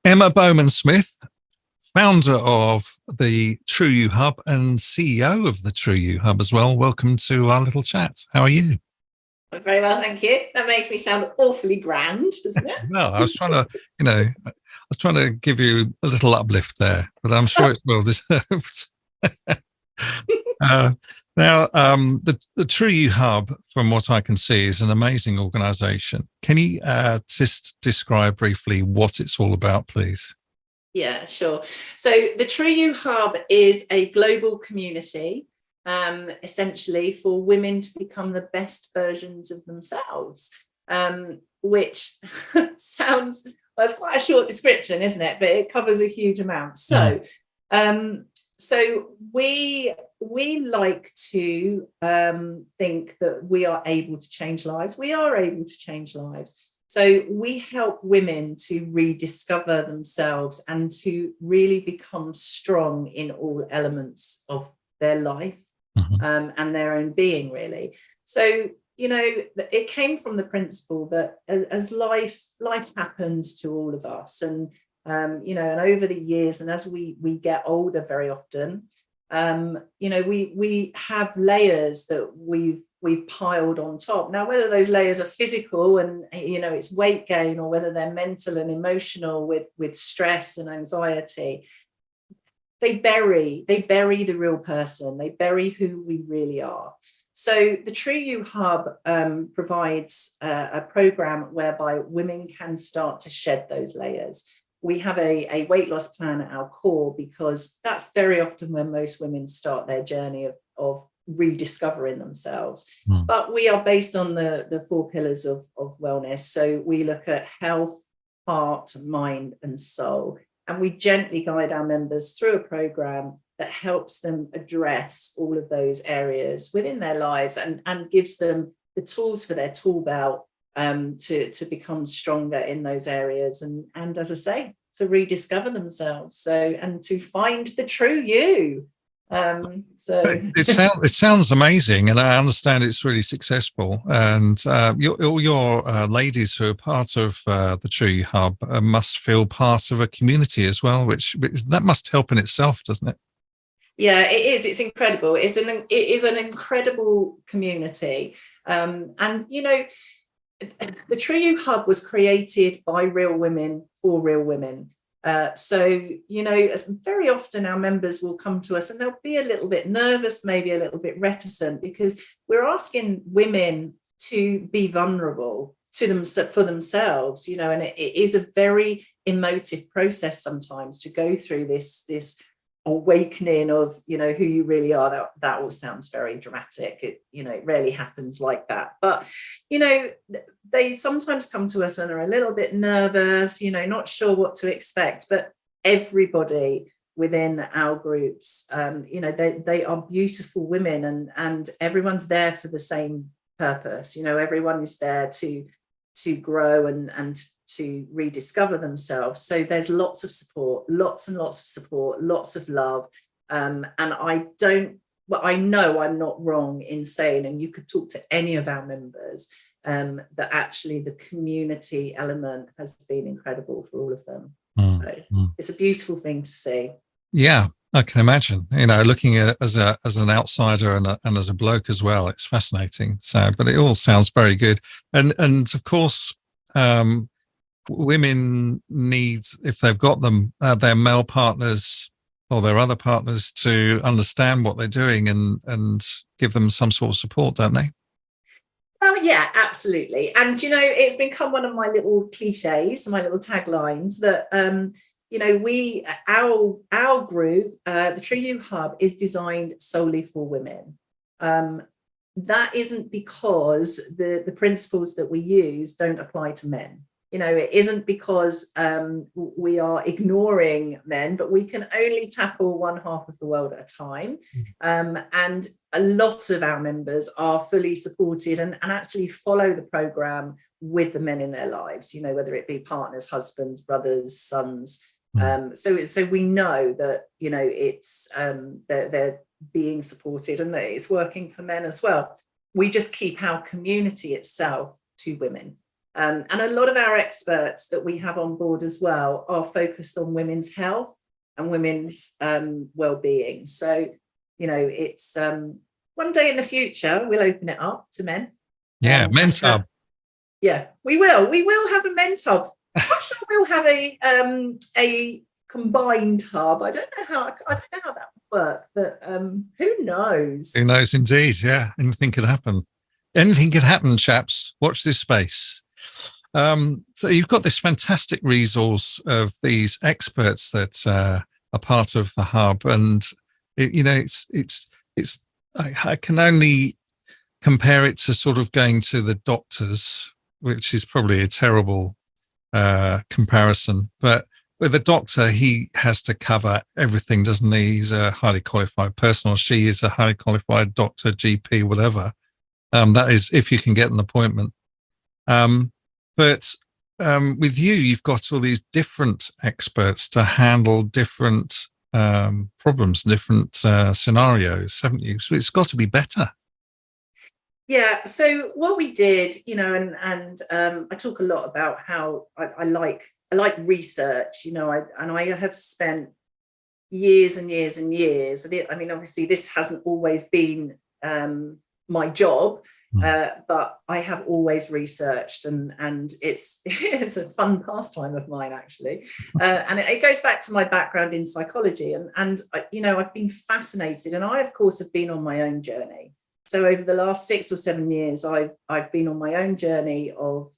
Emma Bowman-Smith, founder of the True You Hub and CEO of the True You Hub as well. Welcome to our little chat. How are you? I'm very well, thank you. That makes me sound awfully grand, doesn't it? Well, I was trying to, give you a little uplift there, but I'm sure it's well deserved. The True You Hub, from what I can see, is an amazing organisation. Can you just describe briefly what it's all about, please? Yeah, sure. So the True You Hub is a global community, essentially for women to become the best versions of themselves, which sounds, well, it's quite a short description, isn't it? But it covers a huge amount. So we like to think that we are able to change lives. We are able to change lives. So we help women to rediscover themselves and to really become strong in all elements of their life and their own being, really. So, it came from the principle that as life happens to all of us, and and over the years, and as we get older very often, we have layers that we've piled on top. Now, whether those layers are physical and it's weight gain, or whether they're mental and emotional with stress and anxiety, they bury the real person. They bury who we really are. So the True You Hub provides a program whereby women can start to shed those layers. We have a weight loss plan at our core, because that's very often when most women start their journey of rediscovering themselves. But we are based on the 4 pillars of wellness. So we look at health, heart, mind, and soul. And we gently guide our members through a program that helps them address all of those areas within their lives and gives them the tools for their tool belt to become stronger in those areas, and as I say, to rediscover themselves, and to find the true you. It sounds amazing, and I understand it's really successful. And all your ladies who are part of the True You Hub must feel part of a community as well, which that must help in itself, doesn't it? Yeah, it is. It's incredible. It is an incredible community, and the True You Hub was created by real women for real women. As very often our members will come to us and they'll be a little bit nervous, maybe a little bit reticent, because we're asking women to be vulnerable to them for themselves, and it is a very emotive process sometimes to go through this awakening of who you really are. That all sounds very dramatic. It rarely happens like that, but they sometimes come to us and are a little bit nervous, not sure what to expect. But everybody within our groups, they are beautiful women, and everyone's there for the same purpose. Everyone is there to grow and to rediscover themselves. So there's lots of support, lots and lots of support, lots of love. And I know I'm not wrong in saying, and you could talk to any of our members, that actually the community element has been incredible for all of them. It's a beautiful thing to see. Yeah, I can imagine. Looking at it as an outsider and as a bloke as well, it's fascinating. So, but it all sounds very good. And of course, women need, if they've got them, their male partners or their other partners to understand what they're doing and give them some sort of support, don't they? Oh yeah, absolutely. And it's become one of my little cliches, my little taglines that our group, the True You Hub, is designed solely for women. That isn't because the principles that we use don't apply to men. It isn't because we are ignoring men, but we can only tackle one half of the world at a time. And a lot of our members are fully supported and actually follow the program with the men in their lives, whether it be partners, husbands, brothers, sons. So we know that, it's they're being supported and that it's working for men as well. We just keep our community itself to women. And a lot of our experts that we have on board as well are focused on women's health and women's well-being. So, it's one day in the future, we'll open it up to men. Yeah, men's hub. Yeah, we will. We will have a men's hub. I'm sure we'll have a combined hub. I don't know how that would work, but who knows? Who knows indeed, yeah. Anything could happen. Anything could happen, chaps. Watch this space. So you've got this fantastic resource of these experts that are part of the hub, and I can only compare it to sort of going to the doctors, which is probably a terrible comparison. But with a doctor, he has to cover everything, doesn't he? He's a highly qualified person, or she is a highly qualified doctor, GP, whatever. That is if you can get an appointment. But with you, you've got all these different experts to handle different problems, different scenarios, haven't you? So it's got to be better. Yeah. So what we did, and I talk a lot about how I like research, I have spent years and years and years. I mean, obviously, this hasn't always been my job, but I have always researched, and it's a fun pastime of mine, actually. And it goes back to my background in psychology, and I've been fascinated, and I, of course, have been on my own journey. So over the last 6 or 7 years, I've been on my own journey of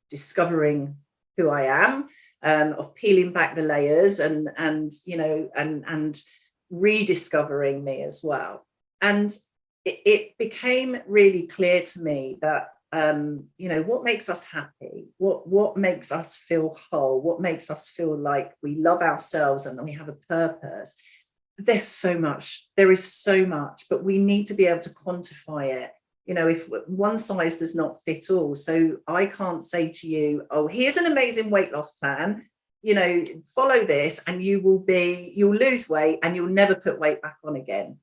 discovering who I am, of peeling back the layers, and rediscovering me as well. And it became really clear to me that what makes us happy, what makes us feel whole, what makes us feel like we love ourselves and we have a purpose. There is so much, but we need to be able to quantify it. If one size does not fit all. So I can't say to you, oh, here's an amazing weight loss plan, follow this and you'll lose weight and you'll never put weight back on again.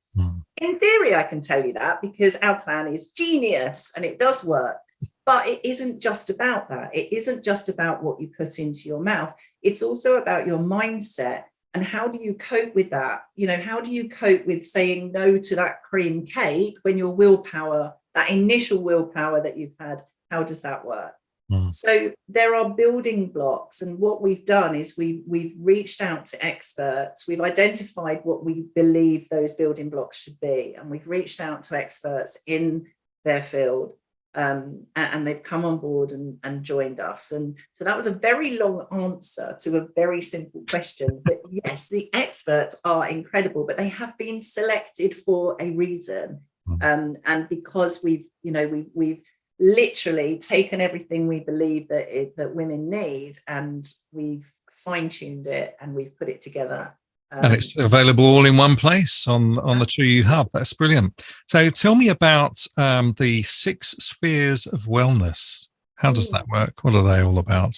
In theory, I can tell you that because our plan is genius and it does work. But it isn't just about that. It isn't just about what you put into your mouth. It's also about your mindset. And how do you cope with that? How do you cope with saying no to that cream cake when your willpower, that initial willpower that you've had, how does that work? So there are building blocks. And what we've done is we've reached out to experts. We've identified what we believe those building blocks should be. And we've reached out to experts in their field. And they've come on board and joined us. And so that was a very long answer to a very simple question. But yes, the experts are incredible, but they have been selected for a reason. And because we've literally taken everything we believe that women need, and we've fine-tuned it and we've put it together. And it's available all in one place on the True You Hub. That's brilliant. So tell me about the 6 spheres of wellness. How does that work? What are they all about?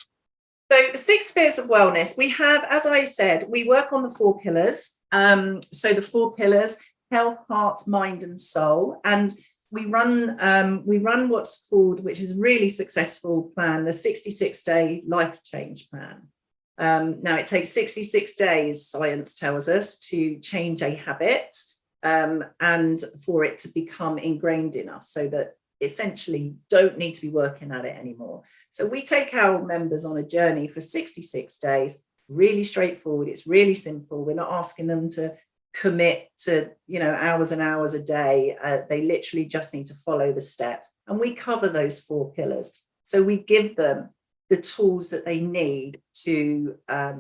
So the 6 spheres of wellness, we have, as I said, we work on the 4 pillars. So the 4 pillars, health, heart, mind, and soul. And we run what's called, which is a really successful plan, the 66-day life change plan. Now, it takes 66 days, science tells us, to change a habit and for it to become ingrained in us so that essentially don't need to be working at it anymore. So we take our members on a journey for 66 days, really straightforward. It's really simple. We're not asking them to commit to, hours and hours a day. They literally just need to follow the steps. And we cover those 4 pillars. So we give them the tools that they need to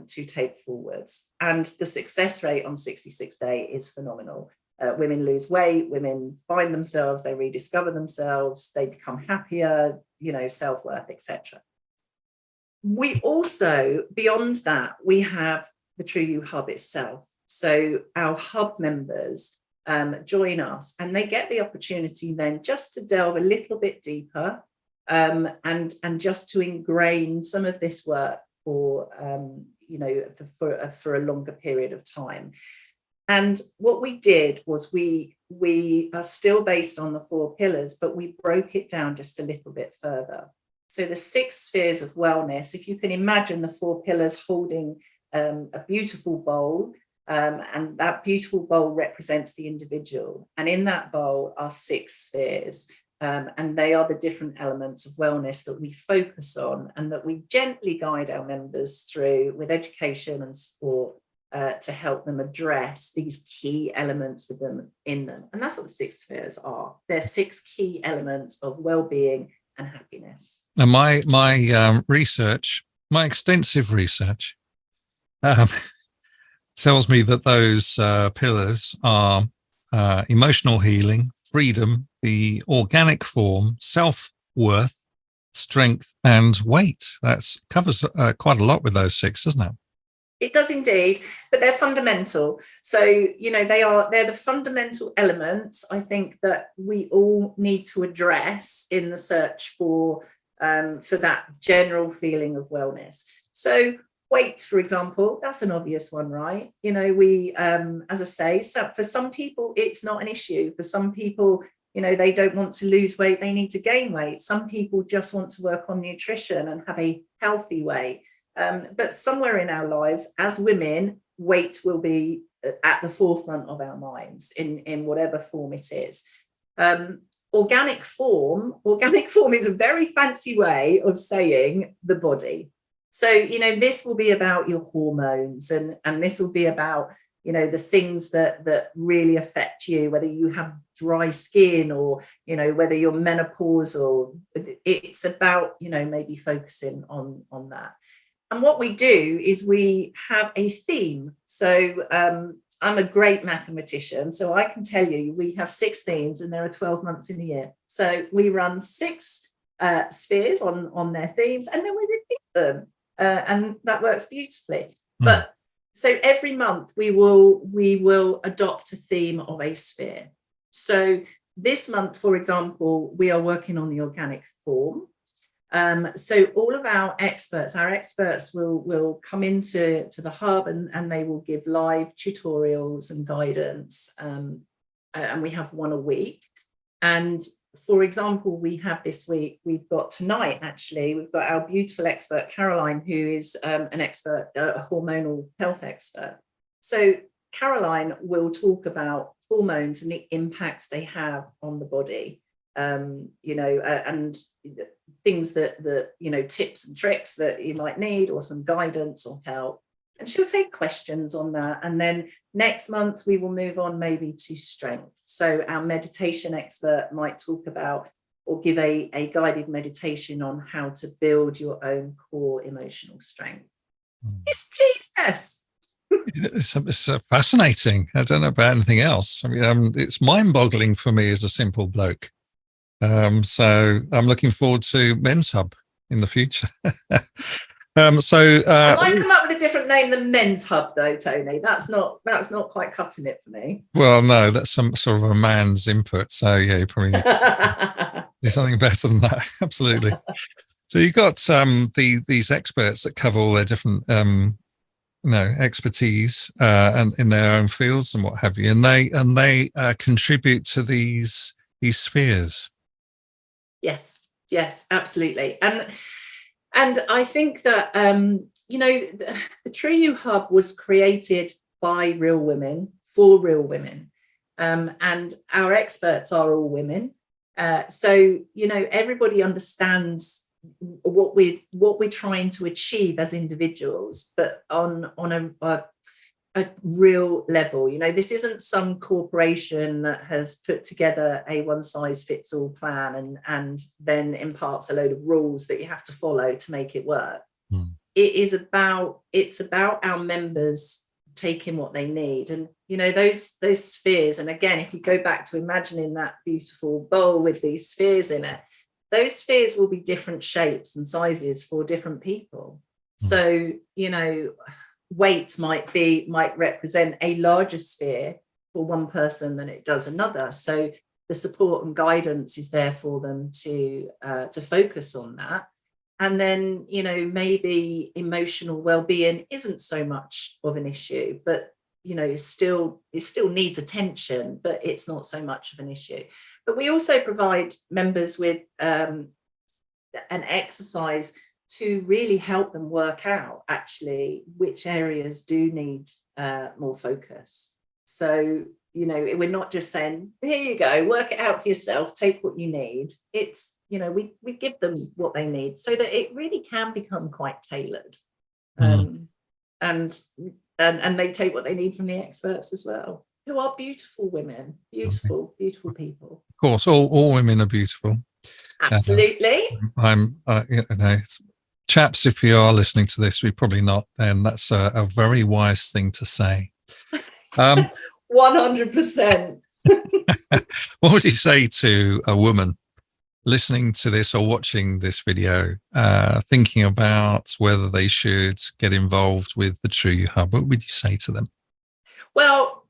take forwards. And the success rate on 66 day is phenomenal. Women lose weight, women find themselves, they rediscover themselves, they become happier, self-worth, etc. We also, beyond that, we have the True You Hub itself. So our hub members join us and they get the opportunity then just to delve a little bit deeper and just to ingrain some of this work for a longer period of time. And what we did was we are still based on the 4 pillars, but we broke it down just a little bit further. So the 6 spheres of wellness, if you can imagine the 4 pillars holding a beautiful bowl, and that beautiful bowl represents the individual. And in that bowl are 6 spheres. And they are the different elements of wellness that we focus on and that we gently guide our members through with education and support to help them address these key elements with them in them. And that's what the 6 spheres are. They're 6 key elements of well-being and happiness. And my research, my extensive research, tells me that those pillars are emotional healing, freedom, the organic form, self-worth, strength, and weight. That covers quite a lot with those 6, doesn't it? It does indeed, but they're fundamental. So, they're the fundamental elements, I think, that we all need to address in the search for that general feeling of wellness. So weight, for example, that's an obvious one, right? We, as I say, so for some people, it's not an issue. For some people, they don't want to lose weight, they need to gain weight. Some people just want to work on nutrition and have a healthy weight. But somewhere in our lives, as women, weight will be at the forefront of our minds in whatever form it is. Organic form is a very fancy way of saying the body. So, this will be about your hormones and this will be about, the things that really affect you, whether you have dry skin or, whether you're menopausal. It's about, maybe focusing on that. And what we do is we have a theme. So I'm a great mathematician, so I can tell you we have 6 themes and there are 12 months in a year. So we run 6 spheres on their themes and then we repeat them. And that works beautifully. But so every month we will adopt a theme of a sphere. So this month, for example, we are working on the organic form. So all of our experts will come into the hub and they will give live tutorials and guidance. And we have one a week. And for example, we have this week, we've got tonight, actually, we've got our beautiful expert, Caroline, who is an expert, a hormonal health expert. So Caroline will talk about hormones and the impact they have on the body, and things that tips and tricks that you might need or some guidance or help. And she'll take questions on that. And then next month, we will move on maybe to strength. So our meditation expert might talk about or give a guided meditation on how to build your own core emotional strength. It's genius. It's fascinating. I don't know about anything else. I mean, it's mind-boggling for me as a simple bloke. So I'm looking forward to Men's Hub in the future. I might come up with a different name than Men's Hub, though, Tony. That's not quite cutting it for me. Well, no, that's some sort of a man's input. So yeah, you probably need to do something better than that. Absolutely. So you've got these experts that cover all their different expertise and in their own fields and what have you, and they contribute to these spheres. Yes, absolutely. And I think that, the True You Hub was created by real women, for real women. And our experts are all women. So, everybody understands what we're trying to achieve as individuals, but on a real level. This isn't some corporation that has put together a one-size-fits-all plan and then imparts a load of rules that you have to follow to make it work. It's about our members taking what they need. And those spheres, and again, if you go back to imagining that beautiful bowl with these spheres in it, those spheres will be different shapes and sizes for different people. So weight might represent a larger sphere for one person than it does another. So the support and guidance is there for them to focus on that. And then, maybe emotional well-being isn't so much of an issue, but, it still needs attention, but it's not so much of an issue. But we also provide members with an exercise to really help them work out actually which areas do need more focus. So, you know, we're not just saying, here you go, work it out for yourself, take what you need. It's, you know, we give them what they need so that it really can become quite tailored. And they take what they need from the experts as well, who are beautiful women, beautiful people. Of course, all women are beautiful. Absolutely. I'm, you know, chaps, if you are listening to this, we're probably not, then that's a very wise thing to say. 100%. What would you say to a woman listening to this or watching this video, thinking about whether they should get involved with the True You Hub? What would you say to them? Well,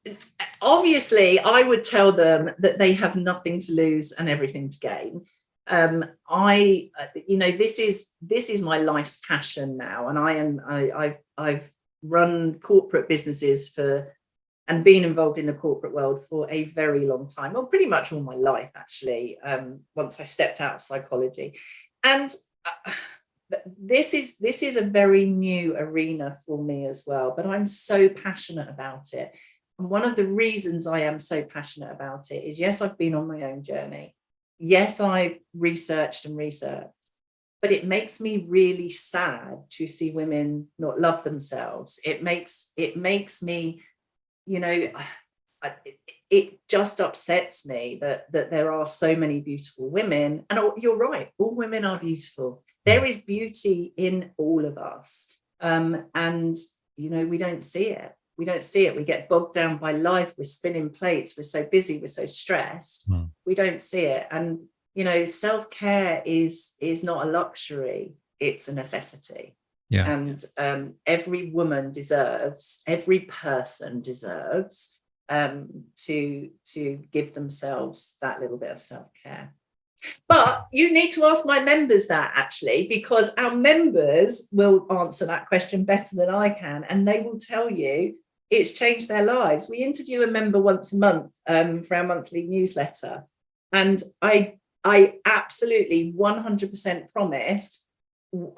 obviously, I would tell them that they have nothing to lose and everything to gain. You know, this is my life's passion now, and I've run corporate businesses and been involved in the corporate world for a very long time. Well, pretty much all my life, actually, once I stepped out of psychology. And this is a very new arena for me as well, but I'm so passionate about it. And one of the reasons I am so passionate about it is, yes, I've been on my own journey. Yes, I've researched, but it makes me really sad to see women not love themselves. It makes me, you know, it just upsets me that there are so many beautiful women. And you're right, all women are beautiful. There is beauty in all of us. And, you know, we don't see it. We get bogged down by life. We're spinning plates. We're so busy. We're so stressed. We don't see it. And, you know, self-care is not a luxury. It's a necessity. Yeah. And every woman deserves, every person deserves to give themselves that little bit of self-care. But you need to ask my members that, actually, because our members will answer that question better than I can, and they will tell you it's changed their lives. We interview a member once a month for our monthly newsletter, and I absolutely 100% promise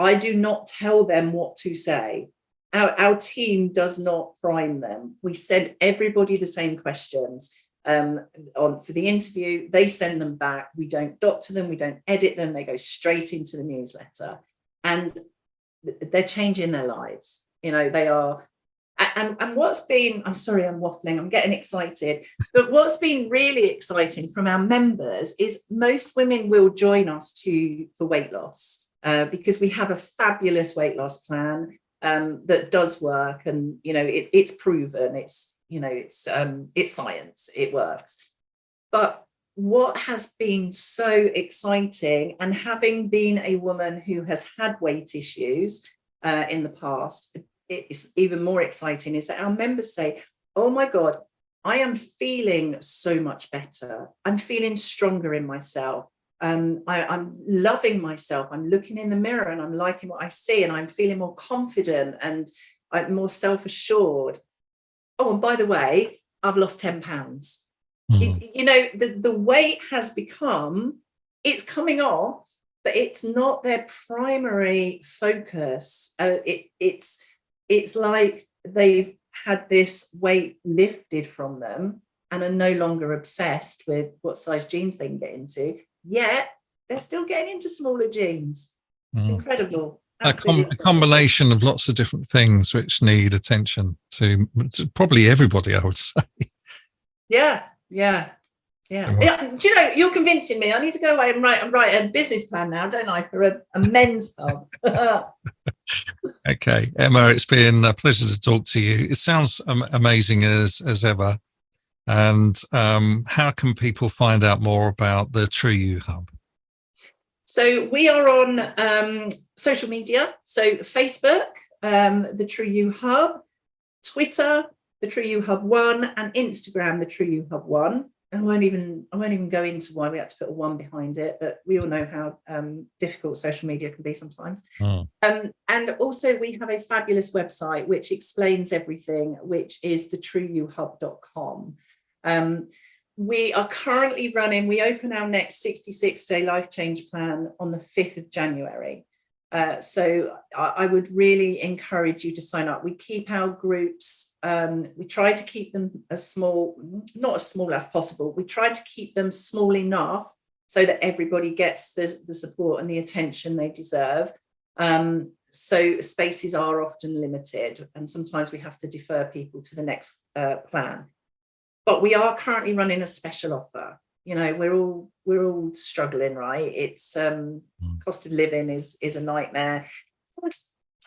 I do not tell them what to say. Our team does not prime them. We send everybody the same questions for the interview. They send them back. We don't doctor them. We don't edit them. They go straight into the newsletter, and they're changing their lives. You know, they are. And what's been, I'm sorry, I'm waffling, I'm getting excited, but what's been really exciting from our members is most women will join us for weight loss because we have a fabulous weight loss plan that does work, and you know it's proven, it's science, it works. But what has been so exciting, and having been a woman who has had weight issues in the past, it's even more exciting, is that our members say, oh my God, I am feeling so much better. I'm feeling stronger in myself. I'm loving myself. I'm looking in the mirror and I'm liking what I see, and I'm feeling more confident and I'm more self-assured. Oh, and by the way, I've lost 10 pounds. You know, the weight has become, it's coming off, but it's not their primary focus. It's like they've had this weight lifted from them and are no longer obsessed with what size jeans they can get into, yet they're still getting into smaller jeans. Incredible. A combination of lots of different things which need attention to probably everybody, I would say. Yeah. Do you know, you're convincing me. I need to go away and write a business plan now, don't I, for a men's pub. Okay, Emma, it's been a pleasure to talk to you. It sounds amazing as ever. And how can people find out more about the True You Hub? So we are on social media. So Facebook, the True You Hub, Twitter, the True You Hub 1, and Instagram, the True You Hub 1. I won't even go into why we had to put a 1 behind it, but we all know how difficult social media can be sometimes. And also we have a fabulous website which explains everything, which is thetrueyouhub.com. We are currently running, we open our next 66-day life change plan on the 5th of January. So I would really encourage you to sign up. We keep our groups, we try to keep them as small, not as small as possible. We try to keep them small enough so that everybody gets the support and the attention they deserve. So spaces are often limited, and sometimes we have to defer people to the next plan. But we are currently running a special offer. You know, we're all struggling, right? It's cost of living is a nightmare. So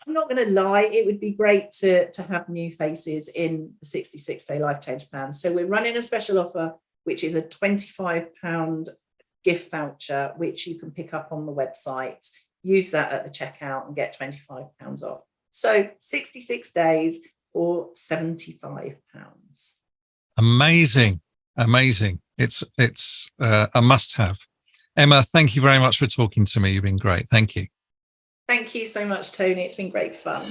I'm not going to lie, it would be great to have new faces in the 66-day life change plan. So we're running a special offer, which is a £25 gift voucher, which you can pick up on the website. Use that at the checkout and get £25 off. So 66 days for £75. Amazing. It's a must-have. Emma, thank you very much for talking to me. You've been great. Thank you. Thank you so much, Tony. It's been great fun.